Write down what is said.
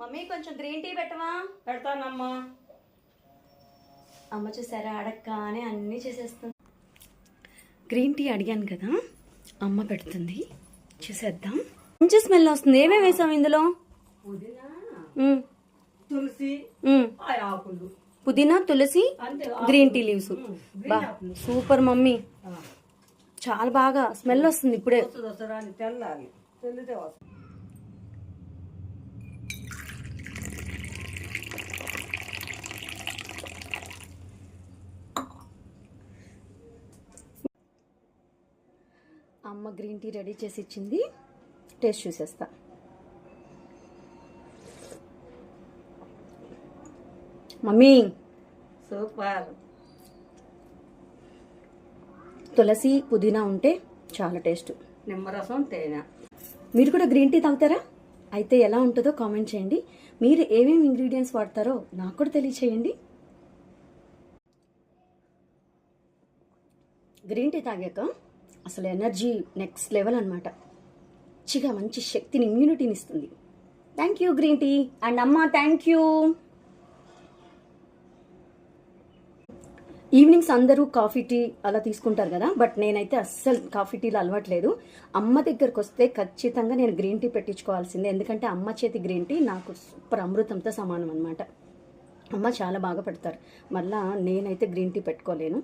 Mummy కొంచెం green tea పెట్టవా? పెడతానమ్మా. అమ్మ చూసారా అడగగానే అన్నీ చేసేస్తుంది. గ్రీన్ టీ అడిగాను కదా, అమ్మ పెడుతుంది, చూసేద్దాం. మంచి స్మెల్ వస్తుంది. ఏమేమి వేసాం ఇందులో? పుదీనా, ఉమ్, తులసి, ఉమ్. ఆకులు, పుదీనా, తులసి, అంతే. Green tea leaves. బా ఆకులు. సూపర్ మమ్మీ, చాలా బాగా స్మెల్ వస్తుంది ఇప్పుడే. వస్తుందని తెల్లాలి, తెల్లితే వస్తుంది. అమ్మ గ్రీన్ టీ రెడీ చేసి ఇచ్చింది, టేస్ట్ చూసేస్తా. Mummy super. తులసి పుదీనా ఉంటే చాలా టేస్ట్. నిమ్మరసం, తేనె. మీరు కూడా గ్రీన్ టీ తాగుతారా? అయితే ఎలా ఉంటుందో కామెంట్ చేయండి. మీరు ఏమేమి ఇంగ్రీడియంట్స్ వాడతారో నాకు కూడా తెలియచేయండి. గ్రీన్ టీ తాగాక అసలు ఎనర్జీ నెక్స్ట్ లెవెల్ అనమాట. మంచిగా మంచి శక్తిని, ఇమ్యూనిటీని ఇస్తుంది. Thank you green tea. And అమ్మ థ్యాంక్ యూ. ఈవినింగ్స్ అందరూ కాఫీ టీ అలా తీసుకుంటారు కదా, బట్ నేనైతే అస్సలు కాఫీ టీలు అలవాట్లేదు. అమ్మ దగ్గరకు వస్తే ఖచ్చితంగా నేను గ్రీన్ టీ పెట్టించుకోవాల్సిందే. ఎందుకంటే అమ్మ చేతి గ్రీన్ టీ నాకు సూపర్ అమృతంతో సమానం అనమాట. అమ్మ చాలా బాగా పెడతారు. మళ్ళీ నేనైతే గ్రీన్ టీ పెట్టుకోలేను.